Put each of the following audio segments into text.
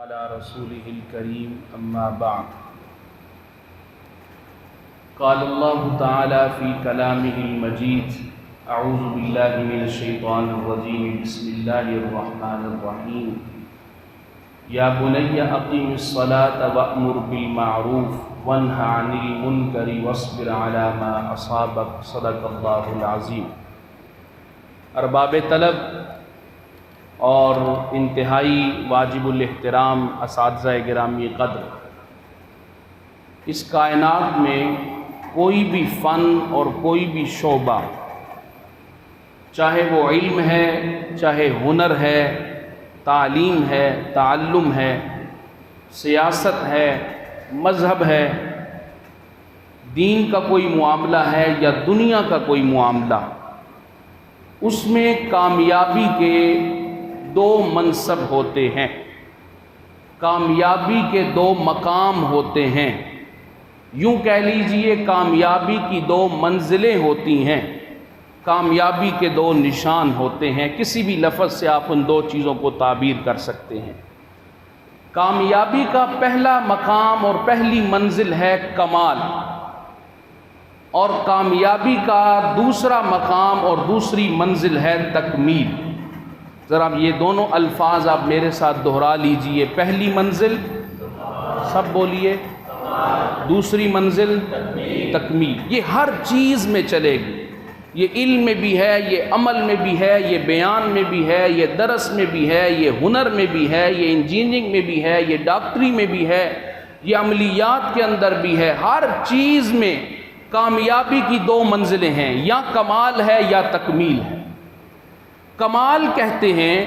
وعلى رسوله الكريم أما بعد قال الله تعالى في كلامه المجيد أعوذ بالله من الشيطان الرجيم بسم الله الرحمن الرحيم يا بني أقم الصلاة وأمر بالمعروف وانهى عن المنكر واصبر على ما أصابك صدق الله العظيم۔ ارباب طلب اور انتہائی واجب الاحترام اساتذہ گرامی قدر، اس کائنات میں کوئی بھی فن اور کوئی بھی شعبہ، چاہے وہ علم ہے، چاہے ہنر ہے، تعلیم ہے، تعلم ہے، سیاست ہے، مذہب ہے، دین کا کوئی معاملہ ہے یا دنیا کا کوئی معاملہ، اس میں کامیابی کے دو منصب ہوتے ہیں، کامیابی کے دو مقام ہوتے ہیں، یوں کہہ لیجئے کامیابی کی دو منزلیں ہوتی ہیں، کامیابی کے دو نشان ہوتے ہیں۔ کسی بھی لفظ سے آپ ان دو چیزوں کو تعبیر کر سکتے ہیں۔ کامیابی کا پہلا مقام اور پہلی منزل ہے کمال، اور کامیابی کا دوسرا مقام اور دوسری منزل ہے تکمیل۔ ذرا یہ دونوں الفاظ آپ میرے ساتھ دہرا لیجئے۔ پہلی منزل سب بولیے، دوسری منزل تکمیل۔ یہ ہر چیز میں چلے گی، یہ علم میں بھی ہے، یہ عمل میں بھی ہے، یہ بیان میں بھی ہے، یہ درس میں بھی ہے، یہ ہنر میں بھی ہے، یہ انجینئرنگ میں بھی ہے، یہ ڈاکٹری میں بھی ہے، یہ عملیات کے اندر بھی ہے۔ ہر چیز میں کامیابی کی دو منزلیں ہیں، یا کمال ہے یا تکمیل ہے۔ کمال کہتے ہیں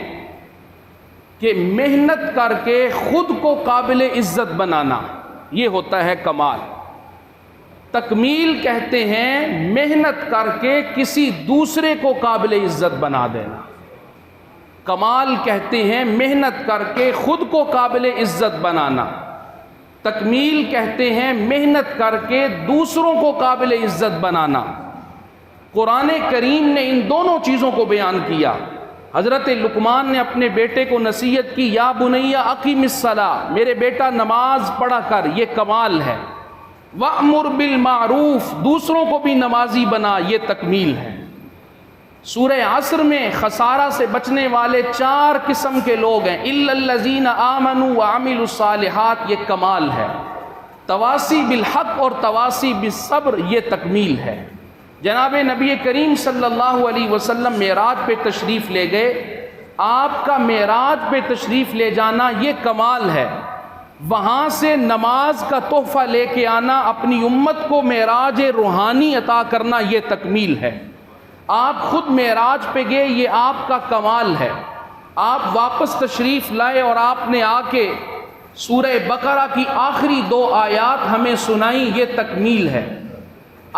کہ محنت کر کے خود کو قابل عزت بنانا، یہ ہوتا ہے کمال۔ تکمیل کہتے ہیں محنت کر کے کسی دوسرے کو قابل عزت بنا دینا۔ کمال کہتے ہیں محنت کر کے خود کو قابل عزت بنانا، تکمیل کہتے ہیں محنت کر کے دوسروں کو قابل عزت بنانا۔ قرآن کریم نے ان دونوں چیزوں کو بیان کیا۔ حضرت لقمان نے اپنے بیٹے کو نصیحت کی، یا بنی اقم الصلاۃ، میرے بیٹا نماز پڑھا کر، یہ کمال ہے۔ وَأْمُرْ بِالْمَعْرُوفِ، دوسروں کو بھی نمازی بنا، یہ تکمیل ہے۔ سورہ عصر میں خسارہ سے بچنے والے 4 قسم کے لوگ ہیں، إِلَّا الَّذِينَ آمَنُوا وَعَمِلُوا الصَّالِحَاتِ، یہ کمال ہے۔ تواصی بالحق اور تواصی بالصبر، یہ تکمیل ہے۔ جناب نبی کریم صلی اللہ علیہ وسلم معراج پہ تشریف لے گئے، آپ کا معراج پہ تشریف لے جانا یہ کمال ہے۔ وہاں سے نماز کا تحفہ لے کے آنا، اپنی امت کو معراج روحانی عطا کرنا، یہ تکمیل ہے۔ آپ خود معراج پہ گئے، یہ آپ کا کمال ہے۔ آپ واپس تشریف لائے اور آپ نے آ کے سورہ بقرہ کی آخری 2 آیات ہمیں سنائیں، یہ تکمیل ہے۔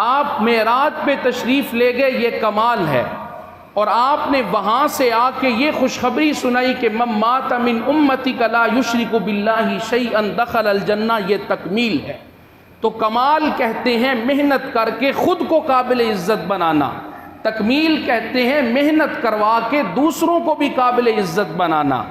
آپ معراج پہ تشریف لے گئے، یہ کمال ہے۔ اور آپ نے وہاں سے آ کے یہ خوشخبری سنائی کہ من مات من امتک لا یشرک باللہ شیئا دخل الجنہ، یہ تکمیل ہے۔ تو کمال کہتے ہیں محنت کر کے خود کو قابل عزت بنانا، تکمیل کہتے ہیں محنت کروا کے دوسروں کو بھی قابل عزت بنانا۔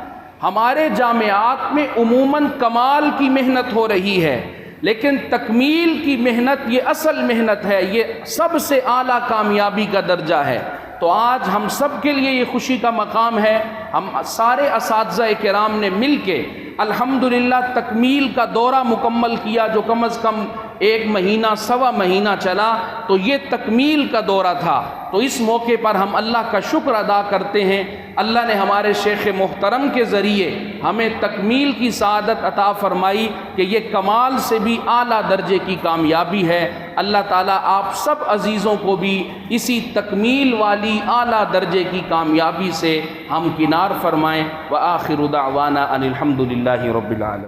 ہمارے جامعات میں عموماً کمال کی محنت ہو رہی ہے، لیکن تکمیل کی محنت یہ اصل محنت ہے، یہ سب سے اعلیٰ کامیابی کا درجہ ہے۔ تو آج ہم سب کے لیے یہ خوشی کا مقام ہے، ہم سارے اساتذہ کرام نے مل کے الحمدللہ تکمیل کا دورہ مکمل کیا، جو کم از کم 1 مہینہ سوا مہینہ چلا، تو یہ تکمیل کا دورہ تھا۔ تو اس موقع پر ہم اللہ کا شکر ادا کرتے ہیں، اللہ نے ہمارے شیخ محترم کے ذریعے ہمیں تکمیل کی سعادت عطا فرمائی کہ یہ کمال سے بھی اعلیٰ درجے کی کامیابی ہے۔ اللہ تعالیٰ آپ سب عزیزوں کو بھی اسی تکمیل والی اعلیٰ درجے کی کامیابی سے ہم کنار فرمائیں۔ وآخر دعوانا ان الحمد للہ رب العالمین۔